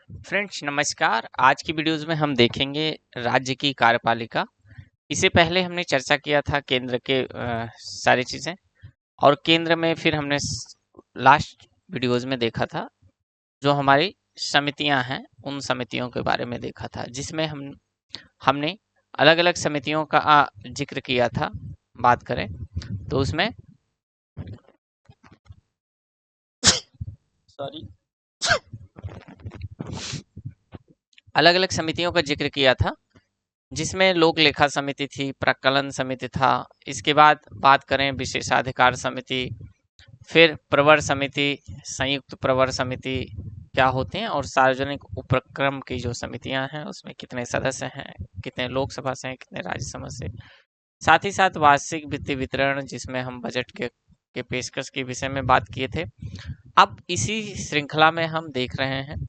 Friends नमस्कार। आज की वीडियोज़ में हम देखेंगे राज्य की कार्यपालिका। इससे पहले हमने चर्चा किया था केंद्र के सारी चीज़ें, और केंद्र में फिर हमने लास्ट वीडियोज़ में देखा था जो हमारी समितियां हैं, उन समितियों के बारे में देखा था, जिसमें हमने अलग अलग समितियों का जिक्र किया था। बात करें तो उसमें सॉरी अलग अलग समितियों का जिक्र किया था, जिसमें लोक लेखा समिति थी, प्रकलन समिति था। इसके बाद बात करें विशेषाधिकार समिति, फिर प्रवर समिति, संयुक्त प्रवर समिति क्या होते हैं, और सार्वजनिक उपक्रम की जो समितियां हैं उसमें कितने सदस्य हैं, कितने लोकसभा से हैं, कितने राज्यसभा से। साथ ही साथ वार्षिक वित्तीय वितरण, जिसमें हम बजट के पेशकश के विषय में बात किए थे। अब इसी श्रृंखला में हम देख रहे हैं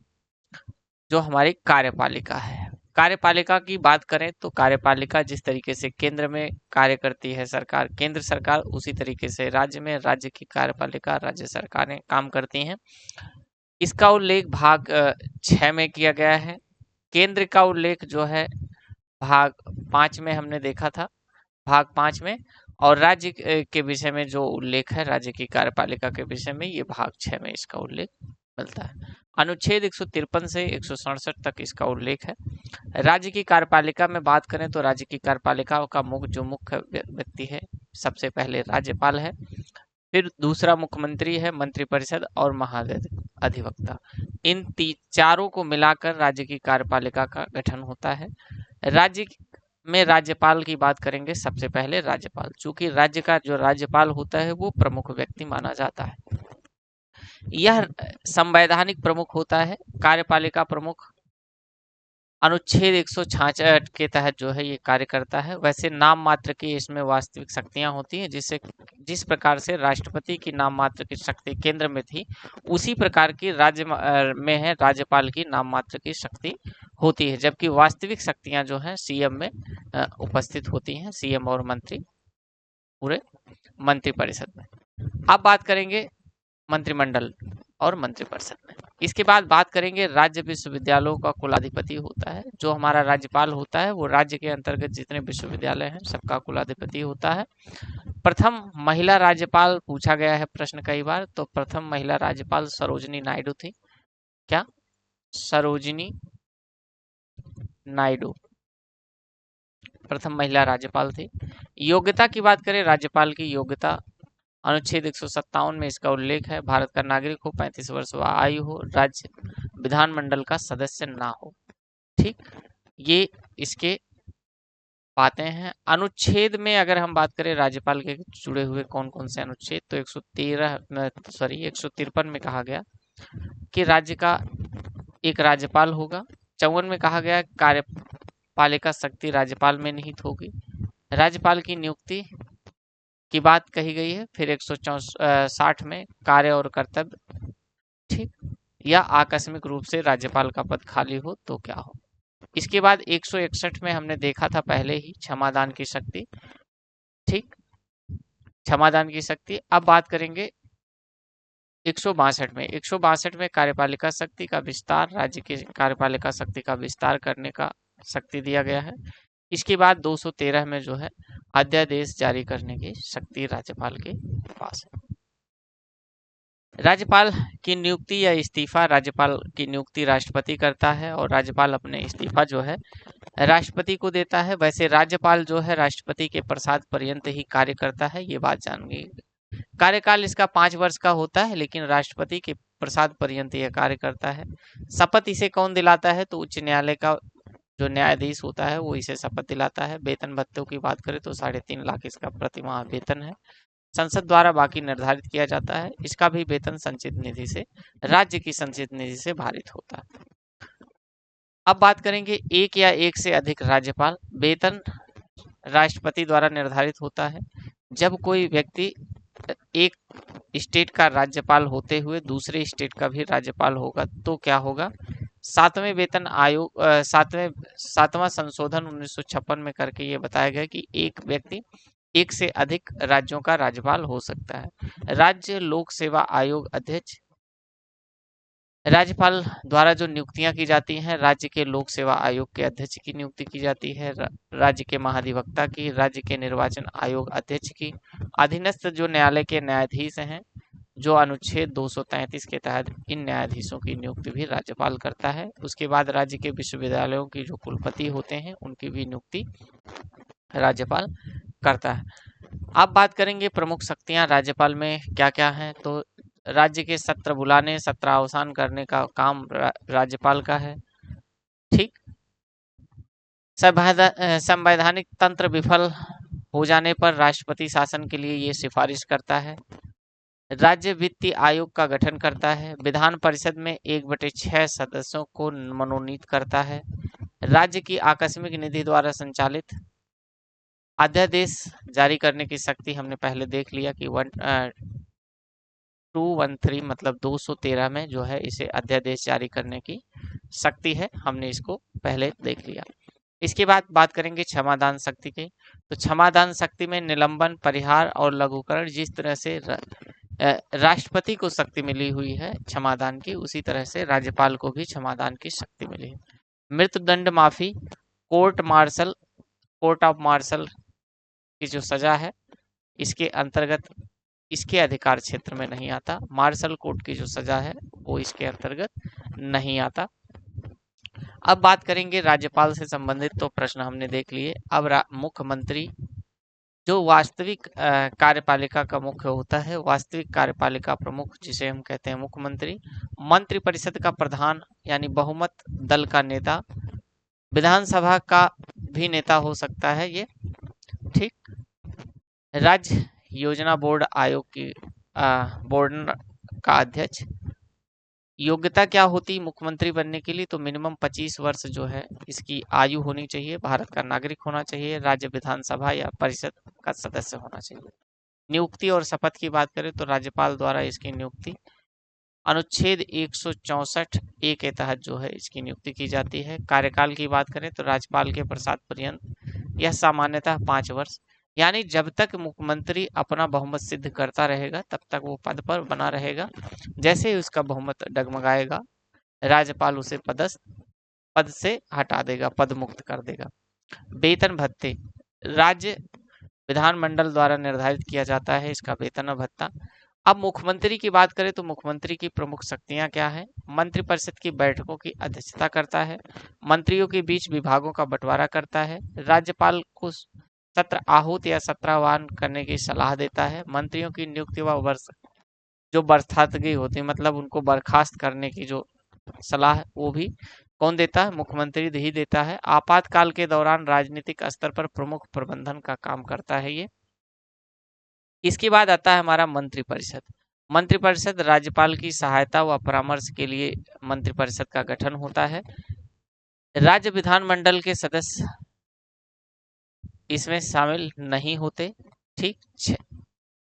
जो हमारी कार्यपालिका है। कार्यपालिका की बात करें तो कार्यपालिका जिस तरीके से केंद्र में कार्य करती है सरकार, केंद्र सरकार, उसी तरीके से राज्य में राज्य की कार्यपालिका राज्य सरकारें काम करती हैं। इसका उल्लेख भाग 6 में किया गया है। केंद्र का उल्लेख जो है भाग 5 में हमने देखा था, भाग 5 में। और राज्य के विषय में जो उल्लेख है राज्य की कार्यपालिका के विषय में, ये भाग 6 में इसका उल्लेख मिलता है। अनुच्छेद 153 से 167 तक इसका उल्लेख है। राज्य की कार्यपालिका में बात करें तो राज्य की कार्यपालिका का मुख्य व्यक्ति है, सबसे पहले राज्यपाल है, फिर दूसरा मुख्यमंत्री है, मंत्रिपरिषद और महाधिवक्ता। इन चारों को मिलाकर राज्य की कार्यपालिका का गठन होता है। राज्य में राज्यपाल की बात करेंगे, सबसे पहले राज्यपाल, चूंकि राज्य का जो राज्यपाल होता है वो प्रमुख व्यक्ति माना जाता है। यह संवैधानिक प्रमुख होता है। कार्यपालिका प्रमुख अनुच्छेद 166 के तहत जो है ये कार्य करता है। वैसे नाम मात्र की इसमें वास्तविक शक्तियां होती हैं, जिस प्रकार से राष्ट्रपति की नाम मात्र की शक्ति केंद्र में थी, उसी प्रकार की राज्य में है राज्यपाल की नाम मात्र की शक्ति होती है, जबकि वास्तविक शक्तियां जो हैं सीएम में उपस्थित होती हैं, सीएम और मंत्री पूरे मंत्रिपरिषद में। अब बात करेंगे मंत्रिमंडल और मंत्रिपरिषद में। इसके बाद बात करेंगे राज्य विश्वविद्यालयों का कुलाधिपति होता है। जो हमारा राज्यपाल होता है वो राज्य के अंतर्गत जितने विश्वविद्यालय हैं सबका कुलाधिपति होता है। प्रथम महिला राज्यपाल पूछा गया है प्रश्न कई बार, तो प्रथम महिला राज्यपाल सरोजिनी नायडू थी। क्या? सरोजिनी नायडू प्रथम महिला राज्यपाल थी। योग्यता की बात करें, राज्यपाल की योग्यता अनुच्छेद 157 में इसका उल्लेख है। भारत का नागरिक हो, 35 वर्ष आयु हो, राज्य विधानमंडल का सदस्य ना हो। ठीक, ये इसके बातें हैं। अनुच्छेद में अगर हम बात करें राज्यपाल के जुड़े हुए कौन कौन से अनुच्छेद, तो 153 में कहा गया कि राज्य का एक राज्यपाल होगा। 54 में कहा गया कार्यपालिका शक्ति राज्यपाल में निहित होगी। राज्यपाल की नियुक्ति की बात कही गई है। फिर 164 में कार्य और कर्तव्य, ठीक, या आकस्मिक रूप से राज्यपाल का पद खाली हो तो क्या हो। इसके बाद 161 में हमने देखा था पहले ही क्षमादान की शक्ति, ठीक, क्षमादान की शक्ति। अब बात करेंगे 162 में कार्यपालिका शक्ति का विस्तार, राज्य की कार्यपालिका शक्ति का विस्तार करने का शक्ति दिया गया है। इसके बाद 213 में जो है अध्यादेश जारी करने की शक्ति राज्यपाल के पास है। राज्यपाल की नियुक्ति या इस्तीफा, राज्यपाल की नियुक्ति राष्ट्रपति करता है और राज्यपाल अपने इस्तीफा जो है राष्ट्रपति को देता है। वैसे राज्यपाल जो है राष्ट्रपति के प्रसाद पर्यंत ही कार्य करता है, ये बात जानिए। कार्यकाल इसका 5 वर्ष का होता है, लेकिन राष्ट्रपति के प्रसाद पर्यंत यह कार्य करता है। शपथ इसे कौन दिलाता है, तो उच्च न्यायालय का जो न्यायाधीश होता है वो इसे शपथ दिलाता है। वेतन भत्तों की बात करें तो 3.5 लाख इसका प्रतिमाह वेतन है। संसद द्वारा बाकी निर्धारित किया जाता है। इसका भी वेतन संचित निधि से, राज्य की संचित निधि से भारित होता है। अब बात करेंगे एक या एक से अधिक राज्यपाल। वेतन राष्ट्रपति द्वारा निर्धारित होता है। जब कोई व्यक्ति एक स्टेट का राज्यपाल होते हुए दूसरे स्टेट का भी राज्यपाल होगा तो क्या होगा, 7वें वेतन आयोग 7वां संशोधन 1956 में करके ये बताया गया कि एक व्यक्ति एक से अधिक राज्यों का राज्यपाल हो सकता है। राज्य लोक सेवा आयोग अध्यक्ष राज्यपाल द्वारा जो नियुक्तियां की जाती हैं, राज्य के लोक सेवा आयोग के अध्यक्ष की नियुक्ति की जाती है, राज्य के महाधिवक्ता की, राज्य के निर्वाचन आयोग अध्यक्ष की, अधीनस्थ जो न्यायालय के न्यायाधीश हैं, जो अनुच्छेद 233 के तहत इन न्यायाधीशों की नियुक्ति भी राज्यपाल करता है। उसके बाद राज्य के विश्वविद्यालयों की जो कुलपति होते हैं उनकी भी नियुक्ति राज्यपाल करता है। अब बात करेंगे प्रमुख शक्तियां राज्यपाल में क्या क्या हैं। तो राज्य के सत्र बुलाने, सत्र अवसान करने का काम राज्यपाल का है। ठीक। संवैधानिक तंत्र विफल हो जाने पर राष्ट्रपति शासन के लिए ये सिफारिश करता है। राज्य वित्तीय आयोग का गठन करता है। विधान परिषद में 1/6 सदस्यों को मनोनीत करता है। राज्य की आकस्मिक निधि द्वारा संचालित अध्यादेश जारी करने की शक्ति हमने पहले देख लिया कि 213 मतलब 213 में जो है इसे अध्यादेश जारी करने की शक्ति है, हमने इसको पहले देख लिया। इसके बाद बात करेंगे क्षमादान शक्ति की। तो क्षमादान शक्ति में निलंबन, परिहार और लघुकरण, जिस तरह से राष्ट्रपति को शक्ति मिली हुई है क्षमादान की, उसी तरह से राज्यपाल को भी क्षमादान की शक्ति मिली है। मृत्युदंड माफी, कोर्ट ऑफ मार्शल की जो सजा है इसके अंतर्गत, इसके अधिकार क्षेत्र में नहीं आता। मार्शल कोर्ट की जो सजा है वो इसके अंतर्गत नहीं आता। अब बात करेंगे राज्यपाल से संबंधित, तो प्रश्न हमने देख लिए। अब मुख्यमंत्री जो वास्तविक कार्यपालिका का मुख्य होता है, वास्तविक कार्यपालिका प्रमुख जिसे हम कहते हैं मुख्यमंत्री, मंत्रिपरिषद का प्रधान यानी बहुमत दल का नेता, विधानसभा का भी नेता हो सकता है ये। ठीक। राज्य योजना बोर्ड आयोग की बोर्ड का अध्यक्ष। योग्यता क्या होती मुख्यमंत्री बनने के लिए? तो मिनिमम 25 वर्ष जो है इसकी आयु होनी चाहिए, भारत का नागरिक होना चाहिए, राज्य विधानसभा या परिषद का सदस्य होना चाहिए। नियुक्ति और शपथ की बात करें तो राज्यपाल द्वारा इसकी नियुक्ति अनुच्छेद 164 ए के तहत जो है इसकी नियुक्ति की जाती है। कार्यकाल की बात करें तो राज्यपाल के प्रसाद पर्यंत यह सामान्यतः 5 वर्ष, यानी जब तक मुख्यमंत्री अपना बहुमत सिद्ध करता रहेगा तब तक वो पद पर बना रहेगा। जैसे ही उसका बहुमत डगमगाएगा राज्यपाल उसे पद से हटा देगा, पद मुक्त कर देगा। वेतन भत्ते राज्य विधानमंडल द्वारा निर्धारित किया जाता है इसका वेतन और भत्ता। अब मुख्यमंत्री की बात करें तो मुख्यमंत्री की प्रमुख शक्तियां क्या है? मंत्रिपरिषद की बैठकों की अध्यक्षता करता है, मंत्रियों के बीच विभागों का बंटवारा करता है, राज्यपाल को सत्र आहूत या सत्राहवान करने की सलाह देता है, मंत्रियों की नियुक्ति व जो बर्खास्तगी होती है मतलब उनको बर्खास्त करने की जो सलाह वो भी कौन देता है? मुख्यमंत्री ही देता है। आपातकाल के दौरान राजनीतिक स्तर पर प्रमुख प्रबंधन का काम करता है ये। इसके बाद आता है हमारा मंत्रिपरिषद। मंत्रिपरिषद राज्यपाल की सहायता व परामर्श के लिए मंत्रिपरिषद का गठन होता है। राज्य विधानमंडल के सदस्य इसमें शामिल नहीं होते। ठीक।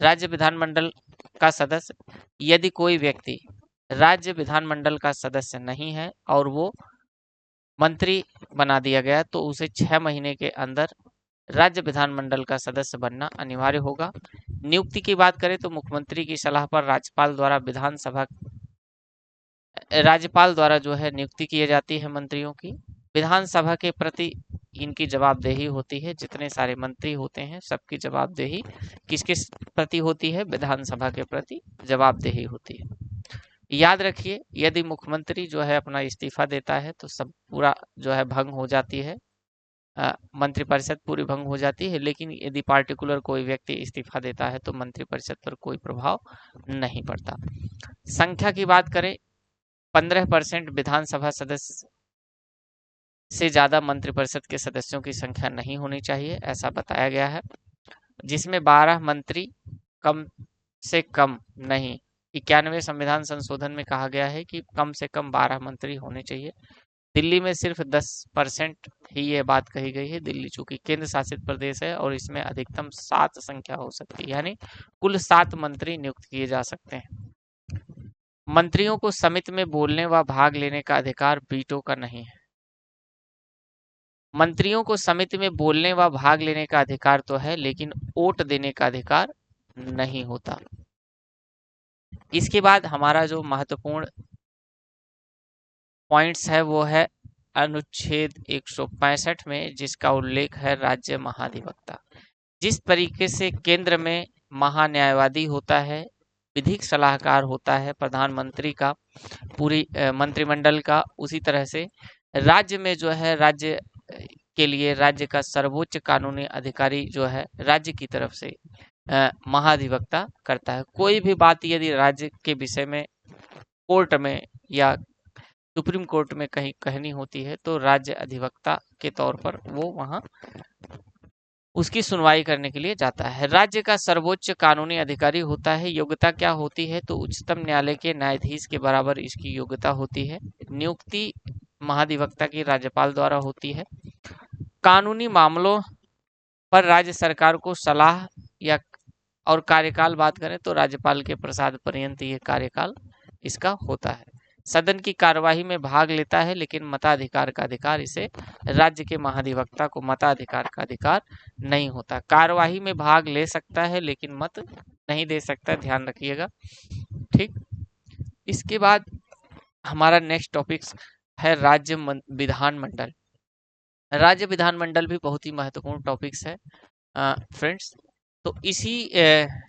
राज्य विधानमंडल का सदस्य, यदि कोई व्यक्ति राज्य विधानमंडल का सदस्य नहीं है और वो मंत्री बना दिया गया तो उसे 6 महीने के अंदर राज्य विधानमंडल का सदस्य बनना अनिवार्य होगा। नियुक्ति की बात करें तो मुख्यमंत्री की सलाह पर राज्यपाल द्वारा जो है नियुक्ति की जाती है मंत्रियों की। विधानसभा के प्रति इनकी जवाबदेही होती है, जितने सारे मंत्री होते हैं सबकी जवाबदेही किसके प्रति होती है? विधानसभा के प्रति जवाबदेही होती है। याद रखिए, यदि मुख्यमंत्री जो है अपना इस्तीफा देता है तो सब पूरा जो है भंग हो जाती है, मंत्रिपरिषद पूरी भंग हो जाती है। लेकिन यदि पार्टिकुलर कोई व्यक्ति इस्तीफा देता है तो मंत्रिपरिषद पर कोई प्रभाव नहीं पड़ता। संख्या की बात करें, 15% विधानसभा सदस्य से ज़्यादा मंत्रिपरिषद के सदस्यों की संख्या नहीं होनी चाहिए, ऐसा बताया गया है। जिसमें 12 मंत्री कम से कम नहीं, 91वें संविधान संशोधन में कहा गया है कि कम से कम 12 मंत्री होने चाहिए। दिल्ली में सिर्फ 10% ही ये बात कही गई है। दिल्ली चूंकि केंद्र शासित प्रदेश है और इसमें अधिकतम 7 संख्या हो सकती है, यानी कुल 7 मंत्री नियुक्त किए जा सकते हैं। मंत्रियों को समिति में बोलने व भाग लेने का अधिकार वीटो का नहीं है। मंत्रियों को समिति में बोलने व भाग लेने का अधिकार तो है, लेकिन वोट देने का अधिकार नहीं होता। इसके बाद हमारा जो महत्वपूर्ण पॉइंट्स है वो है अनुच्छेद 165 में, जिसका उल्लेख है राज्य महाधिवक्ता। जिस तरीके से केंद्र में महान्यायवादी होता है, विधिक सलाहकार होता है प्रधानमंत्री का, पूरी मंत्रिमंडल का, उसी तरह से राज्य में जो है राज्य के लिए राज्य का सर्वोच्च कानूनी अधिकारी जो है राज्य की तरफ से महाधिवक्ता करता है। कोई भी बात यदि राज्य के विषय में कोर्ट में या सुप्रीम कोर्ट में कहीं कहनी होती है तो राज्य अधिवक्ता के तौर पर वो वहां उसकी सुनवाई करने के लिए जाता है। राज्य का सर्वोच्च कानूनी अधिकारी होता है। योग्यता क्या होती है? तो उच्चतम न्यायालय के न्यायाधीश के बराबर इसकी योग्यता होती है। नियुक्ति महाधिवक्ता की राज्यपाल द्वारा होती है। कानूनी मामलों पर राज्य सरकार को सलाह या और कार्यकाल बात करें तो राज्यपाल के प्रसाद पर्यंत ये कार्यकाल इसका होता है। सदन की कार्यवाही में भाग लेता है, लेकिन मताधिकार का अधिकार इसे राज्य के महाधिवक्ता को मताधिकार का अधिकार नहीं होता। कार्यवाही में भाग ले सकता है लेकिन मत नहीं दे सकता, ध्यान रखिएगा। ठीक, इसके बाद हमारा नेक्स्ट टॉपिक है राज्य विधानमंडल। राज्य विधानमंडल भी बहुत ही महत्वपूर्ण टॉपिक्स है फ्रेंड्स। तो इसी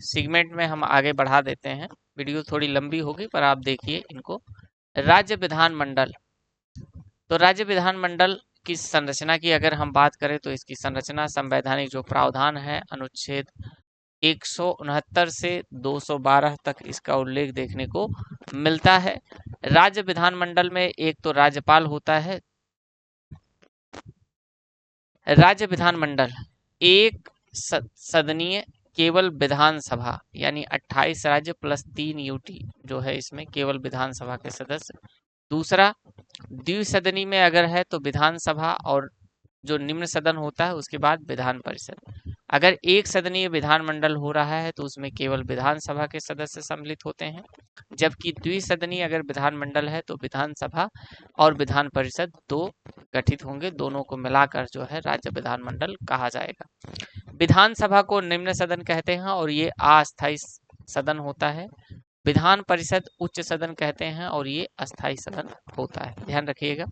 सेगमेंट में हम आगे बढ़ा देते हैं। वीडियो थोड़ी लंबी होगी पर आप देखिए इनको। राज्य विधानमंडल, तो राज्य विधानमंडल की संरचना की अगर हम बात करें तो इसकी संरचना संवैधानिक जो प्रावधान है अनुच्छेद 169 से 212 तक इसका उल्लेख देखने को मिलता है। राज्य विधानमंडल में एक तो राज्यपाल होता है। राज्य विधानमंडल एक सदनीय केवल विधानसभा, यानी 28 राज्य प्लस 3 यूटी जो है इसमें केवल विधानसभा के सदस्य। दूसरा, द्विसदनी में अगर है तो विधानसभा और जो निम्न सदन होता है उसके बाद विधान परिषद। अगर एक सदनीय विधानमंडल हो रहा है तो उसमें केवल विधानसभा के सदस्य सम्मिलित होते हैं, जबकि द्विसदनीय अगर विधानमंडल है तो विधानसभा और विधान परिषद दो गठित होंगे, दोनों को मिलाकर जो है राज्य विधानमंडल कहा जाएगा। विधानसभा को निम्न सदन कहते हैं और ये अस्थायी सदन होता है। विधान परिषद उच्च सदन कहते हैं और ये अस्थायी सदन होता है, ध्यान रखिएगा।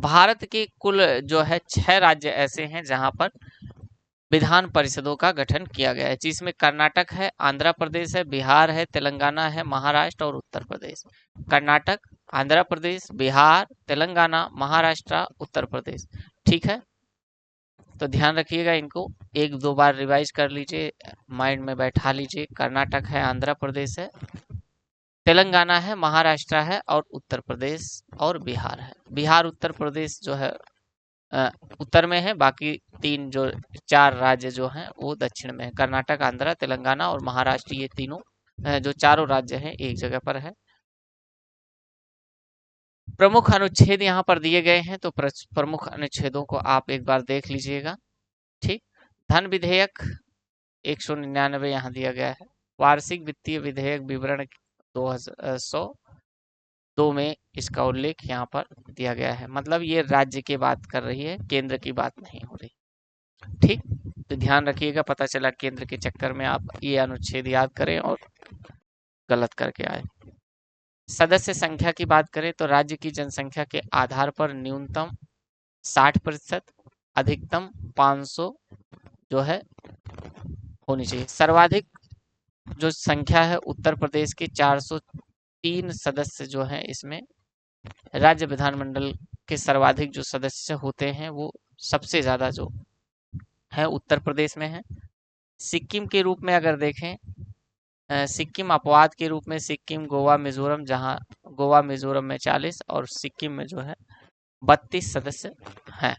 भारत के कुल जो है 6 राज्य ऐसे हैं जहां पर विधान परिषदों का गठन किया गया है, जिसमें कर्नाटक है, आंध्र प्रदेश है, बिहार है, तेलंगाना है, महाराष्ट्र और उत्तर प्रदेश। कर्नाटक, आंध्र प्रदेश, बिहार, तेलंगाना, महाराष्ट्र, उत्तर प्रदेश। ठीक है, तो ध्यान रखिएगा, इनको एक दो बार रिवाइज कर लीजिए, माइंड में बैठा लीजिए। कर्नाटक है, आंध्र प्रदेश है, तेलंगाना है, महाराष्ट्र है और उत्तर प्रदेश और बिहार है। बिहार उत्तर प्रदेश जो है उत्तर में है, बाकी 4 राज्य जो हैं वो दक्षिण में है। कर्नाटक, आंध्र, तेलंगाना और महाराष्ट्र, ये तीनों जो चारों राज्य हैं एक जगह पर है। प्रमुख अनुच्छेद यहाँ पर दिए गए हैं, तो प्रमुख अनुच्छेदों को आप एक बार देख लीजिएगा। ठीक, धन विधेयक 199 यहाँ दिया गया है। वार्षिक वित्तीय विधेयक विवरण 2002 में इसका उल्लेख यहाँ पर दिया गया है। मतलब ये राज्य की बात कर रही है, केंद्र की बात नहीं हो रही। ठीक, तो ध्यान रखिएगा, पता चला केंद्र के चक्कर में आप ये अनुच्छेद याद करें और गलत करके आए। सदस्य संख्या की बात करें तो राज्य की जनसंख्या के आधार पर न्यूनतम 60%, अधिकतम 500 जो है होनी चाहिए। सर्वाधिक जो संख्या है उत्तर प्रदेश के 403 सदस्य जो हैं, इसमें राज्य विधानमंडल के सर्वाधिक जो सदस्य होते हैं वो सबसे ज्यादा जो है उत्तर प्रदेश में है। सिक्किम के रूप में अगर देखें, सिक्किम अपवाद के रूप में सिक्किम, गोवा, मिजोरम, जहां गोवा मिजोरम में 40 और सिक्किम में जो है 32 सदस्य हैं।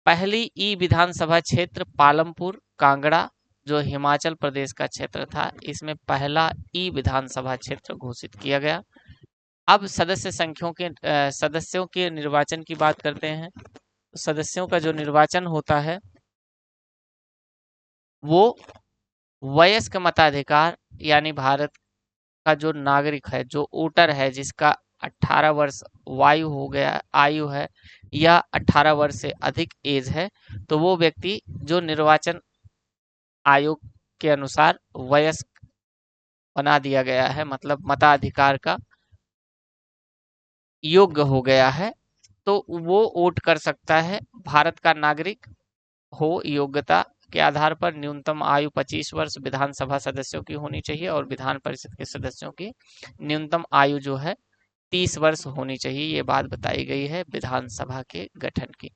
पहली ई विधानसभा क्षेत्र पालमपुर कांगड़ा जो हिमाचल प्रदेश का क्षेत्र था, इसमें पहला ई विधानसभा क्षेत्र घोषित किया गया। अब सदस्यों के निर्वाचन की बात करते हैं। सदस्यों का जो निर्वाचन होता है वो वयस्क मताधिकार, यानी भारत का जो नागरिक है, जो वोटर है, जिसका 18 वर्ष आयु है या 18 वर्ष से अधिक एज है, तो वो व्यक्ति जो निर्वाचन आयोग के अनुसार वयस्क बना दिया गया है, मतलब मताधिकार का योग्य हो गया है तो वो वोट कर सकता है। भारत का नागरिक हो, योग्यता के आधार पर न्यूनतम आयु 25 वर्ष विधानसभा सदस्यों की होनी चाहिए और विधान परिषद के सदस्यों की न्यूनतम आयु जो है 30 वर्ष होनी चाहिए। ये बात बताई गई है विधानसभा के गठन की।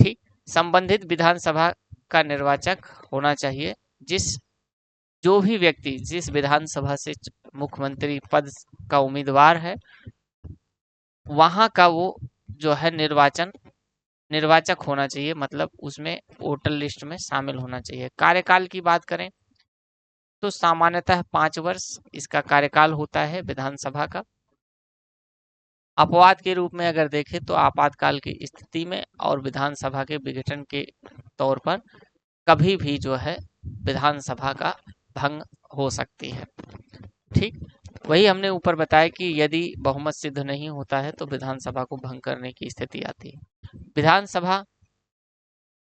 ठीक, संबंधित विधानसभा का निर्वाचक होना चाहिए। जो भी व्यक्ति जिस विधानसभा से मुख्यमंत्री पद का उम्मीदवार है, वहां का वो जो है निर्वाचक होना चाहिए, मतलब उसमें वोटर लिस्ट में शामिल होना चाहिए। कार्यकाल की बात करें तो सामान्यतः 5 वर्ष इसका कार्यकाल होता है विधानसभा का। अपवाद के रूप में अगर देखें तो आपातकाल की स्थिति में और विधानसभा के विघटन के तौर पर कभी भी जो है विधानसभा का भंग हो सकती है। ठीक, वही हमने ऊपर बताया कि यदि बहुमत सिद्ध नहीं होता है तो विधानसभा को भंग करने की स्थिति आती है। विधानसभा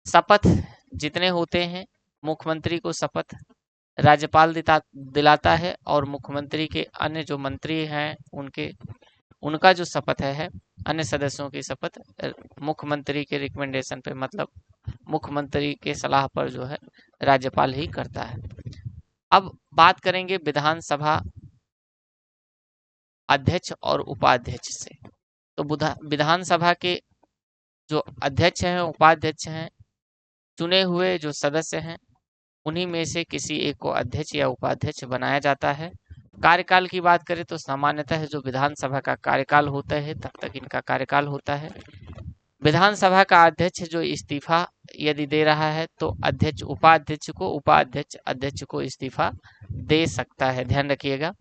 शपथ जितने होते हैं, मुख्यमंत्री को शपथ राज्यपाल दिलाता है और मुख्यमंत्री के अन्य जो मंत्री हैं उनका जो शपथ है अन्य सदस्यों की शपथ मुख्यमंत्री के रिकमेंडेशन पे, मतलब मुख्यमंत्री के सलाह पर जो है राज्यपाल ही करता है। अब बात करेंगे विधानसभा अध्यक्ष और उपाध्यक्ष से। तो विधानसभा के जो अध्यक्ष हैं, उपाध्यक्ष हैं, चुने हुए जो सदस्य हैं, उन्हीं में से किसी एक को अध्यक्ष या उपाध्यक्ष बनाया जाता है। कार्यकाल की बात करें तो सामान्यतः जो विधानसभा का कार्यकाल होता है तब तक इनका कार्यकाल होता है। विधानसभा का अध्यक्ष जो इस्तीफा यदि दे रहा है तो अध्यक्ष उपाध्यक्ष को, उपाध्यक्ष अध्यक्ष को इस्तीफा दे सकता है, ध्यान रखिएगा।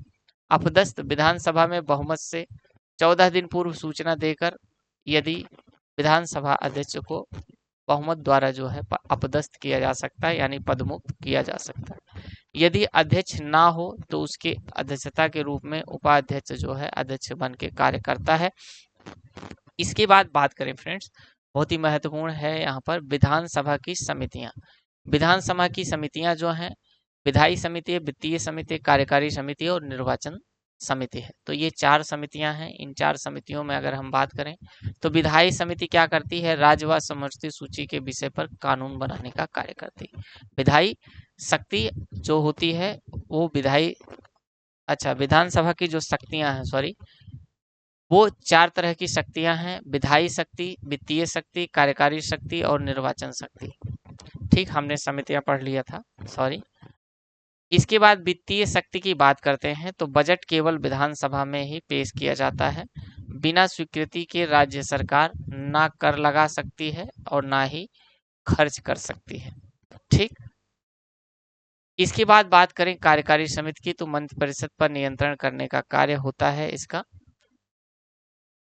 अपदस्थ विधानसभा में बहुमत से 14 दिन पूर्व सूचना देकर यदि विधानसभा अध्यक्ष को बहुमत द्वारा जो है अपदस्थ किया जा सकता है, यानी पदमुक्त किया जा सकता है। यदि अध्यक्ष ना हो तो उसके अध्यक्षता के रूप में उपाध्यक्ष जो है अध्यक्ष बन के कार्य करता है। इसके बाद बात करें फ्रेंड्स, बहुत ही महत्वपूर्ण है यहाँ पर विधानसभा की समितियाँ। विधानसभा की समितियाँ जो हैं, विधायी समिति है, वित्तीय समिति, कार्यकारी समिति और निर्वाचन समिति है। तो ये 4 समितियां हैं। इन 4 समितियों में अगर हम बात करें तो विधायी समिति क्या करती है, राज्य व समवर्ती सूची के विषय पर कानून बनाने का कार्य करती है। विधायी शक्ति जो होती है वो विधानसभा की जो शक्तियां हैं, वो 4 तरह की शक्तियां हैं, विधायी शक्ति, वित्तीय शक्ति, कार्यकारी शक्ति और निर्वाचन शक्ति। ठीक, हमने समितियां पढ़ लिया था, इसके बाद वित्तीय शक्ति की बात करते हैं तो बजट केवल विधानसभा में ही पेश किया जाता है। बिना स्वीकृति के राज्य सरकार ना कर लगा सकती है और ना ही खर्च कर सकती है। ठीक, इसके बाद बात करें कार्यकारी समिति की तो मंत्रिपरिषद पर नियंत्रण करने का कार्य होता है इसका।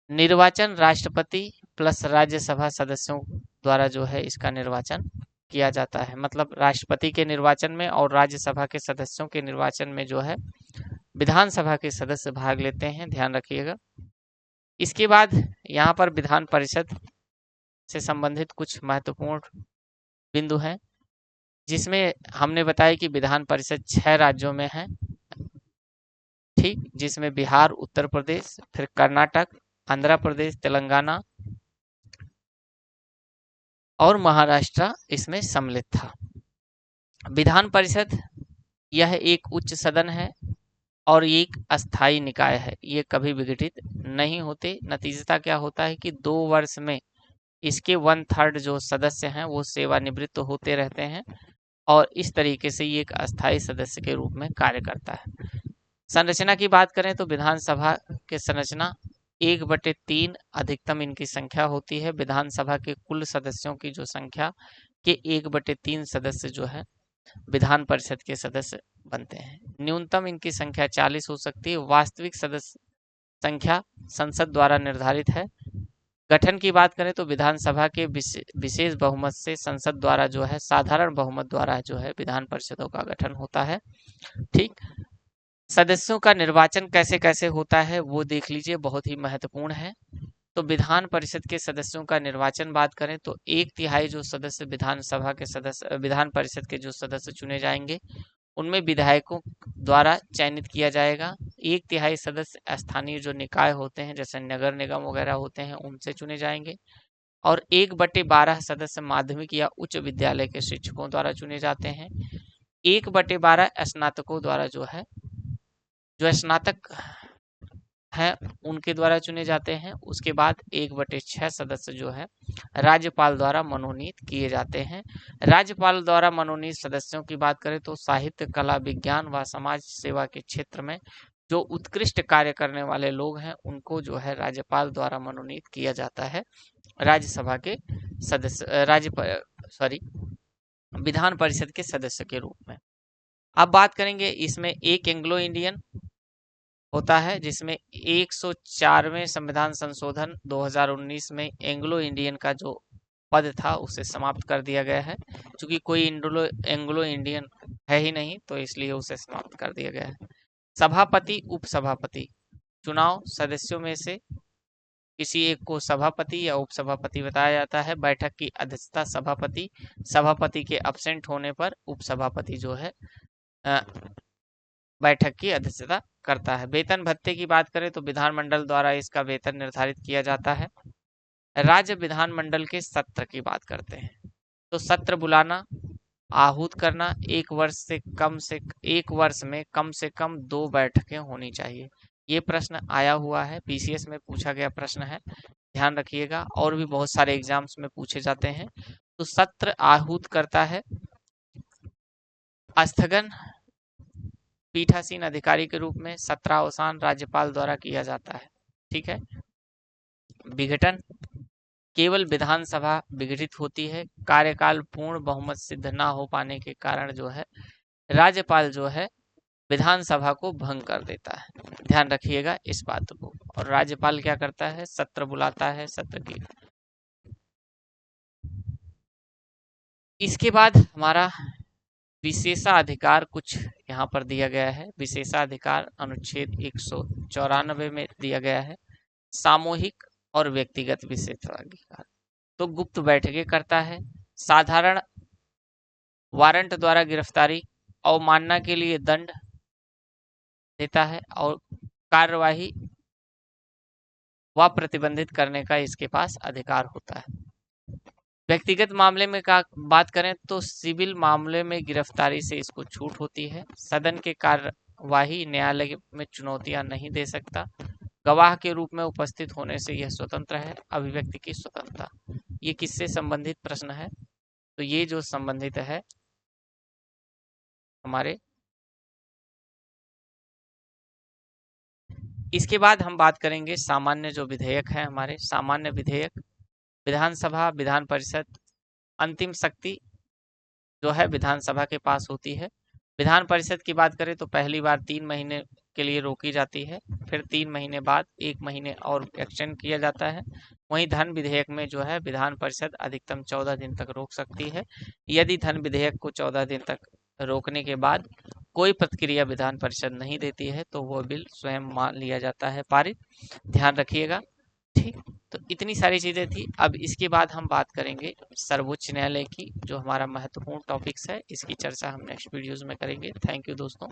निर्वाचन राष्ट्रपति प्लस राज्यसभा सदस्यों द्वारा जो है इसका निर्वाचन किया जाता है, मतलब राष्ट्रपति के निर्वाचन में और राज्यसभा के सदस्यों के निर्वाचन में जो है विधानसभा के सदस्य भाग लेते हैं, ध्यान रखिएगा। इसके बाद यहाँ पर विधान परिषद से संबंधित कुछ महत्वपूर्ण बिंदु हैं, जिसमें हमने बताया कि विधान परिषद 6 राज्यों में है। ठीक, जिसमें बिहार, उत्तर प्रदेश, फिर कर्नाटक, आंध्र प्रदेश, तेलंगाना और महाराष्ट्र इसमें सम्मिलित था। विधान परिषद यह एक उच्च सदन है और एक अस्थायी निकाय है, ये कभी विघटित नहीं होते। नतीजता क्या होता है कि 2 वर्ष में इसके 1/3 जो सदस्य हैं वो सेवानिवृत्त होते रहते हैं और इस तरीके से ये एक अस्थायी सदस्य के रूप में कार्य करता है। संरचना की बात करें तो विधानसभा के संरचना 1/3 अधिकतम इनकी संख्या होती है। विधानसभा के कुल सदस्यों की जो संख्या के 1/3 सदस्य जो है विधान परिषद के सदस्य बनते हैं। न्यूनतम इनकी संख्या 40 हो सकती है। वास्तविक सदस्य संख्या संसद द्वारा निर्धारित है। गठन की बात करें तो विधानसभा के विशेष बहुमत से संसद द्वारा जो है साधारण बहुमत द्वारा जो है विधान परिषदों का गठन होता है। ठीक, सदस्यों का निर्वाचन कैसे कैसे होता है वो देख लीजिए, बहुत ही महत्वपूर्ण है। तो विधान परिषद के सदस्यों का निर्वाचन बात करें तो 1/3 जो सदस्य विधान परिषद के जो सदस्य चुने जाएंगे उनमें विधायकों द्वारा चयनित किया जाएगा। 1/3 सदस्य स्थानीय जो निकाय होते हैं जैसे नगर निगम वगैरह होते हैं उनसे चुने जाएंगे, और 1/12 सदस्य माध्यमिक या उच्च विद्यालय के शिक्षकों द्वारा चुने जाते हैं। 1/12 स्नातकों द्वारा जो स्नातक है उनके द्वारा चुने जाते हैं। उसके बाद 1/6 सदस्य जो है राज्यपाल द्वारा मनोनीत किए जाते हैं। राज्यपाल द्वारा मनोनीत सदस्यों की बात करें तो साहित्य, कला, विज्ञान व समाज सेवा के क्षेत्र में जो उत्कृष्ट कार्य करने वाले लोग हैं उनको जो है राज्यपाल द्वारा मनोनीत किया जाता है राज्यसभा के सदस्य विधान परिषद के सदस्य के रूप में। अब बात करेंगे इसमें एक एंग्लो इंडियन होता है जिसमें 104वें संविधान संशोधन 2019 में एंग्लो इंडियन का जो पद था उसे समाप्त कर दिया गया है। क्योंकि कोई एंग्लो इंडियन है ही नहीं तो इसलिए उसे समाप्त कर दिया गया है। सभापति, उपसभापति चुनाव सदस्यों में से किसी एक को सभापति या उपसभापति बताया जाता है। बैठक की अध्यक्षता सभापति के एब्सेंट होने पर उपसभापति जो है बैठक की अध्यक्षता करता है। वेतन भत्ते की बात करें तो विधानमंडल द्वारा इसका वेतन निर्धारित किया जाता है। राज्य विधानमंडल के सत्र की बात करते हैं तो सत्र बुलाना, आहूत करना, एक वर्ष में कम से कम 2 बैठकें होनी चाहिए। ये प्रश्न आया हुआ है, पीसीएस में पूछा गया प्रश्न है, ध्यान रखिएगा। और भी बहुत सारे एग्जाम्स में पूछे जाते हैं। तो सत्र आहूत करता है। स्थगन पीठासीन अधिकारी के रूप में सत्रावसान राज्यपाल द्वारा किया जाता है। ठीक है। विघटन केवल विधानसभा विघटित होती है। कार्यकाल पूर्ण बहुमत सिद्ध न हो पाने के कारण जो है राज्यपाल जो है विधानसभा को भंग कर देता है। ध्यान रखिएगा इस बात को। और राज्यपाल क्या करता है? सत्र बुलाता है, सत्र की। इसके बाद हमारा विशेषाधिकार कुछ यहाँ पर दिया गया है। विशेषाधिकार अनुच्छेद 194 में दिया गया है। सामूहिक और व्यक्तिगत विशेषाधिकार तो गुप्त बैठकें करता है। साधारण वारंट द्वारा गिरफ्तारी, अवमानना के लिए दंड देता है और कार्यवाही व प्रतिबंधित करने का इसके पास अधिकार होता है। व्यक्तिगत मामले में का बात करें तो सिविल मामले में गिरफ्तारी से इसको छूट होती है। सदन के कार्यवाही न्यायालय में चुनौतियां नहीं दे सकता। गवाह के रूप में उपस्थित होने से यह स्वतंत्र है। अभिव्यक्ति की स्वतंत्रता, ये किससे संबंधित प्रश्न है? तो ये जो संबंधित है हमारे। इसके बाद हम बात करेंगे सामान्य जो विधेयक है हमारे। सामान्य विधेयक विधानसभा, विधान परिषद, अंतिम शक्ति जो है विधानसभा के पास होती है। विधान परिषद की बात करें तो पहली बार 3 महीने के लिए रोकी जाती है, फिर 3 महीने बाद 1 महीने और एक्सटेंड किया जाता है। वहीं धन विधेयक में जो है विधान परिषद अधिकतम 14 दिन तक रोक सकती है। यदि धन विधेयक को 14 दिन तक रोकने के बाद कोई प्रतिक्रिया विधान परिषद नहीं देती है तो वो बिल स्वयं मान लिया जाता है पारित। ध्यान रखिएगा। ठीक, तो इतनी सारी चीज़ें थी। अब इसके बाद हम बात करेंगे सर्वोच्च न्यायालय की, जो हमारा महत्वपूर्ण टॉपिक्स है। इसकी चर्चा हम नेक्स्ट वीडियोज़ में करेंगे। थैंक यू दोस्तों।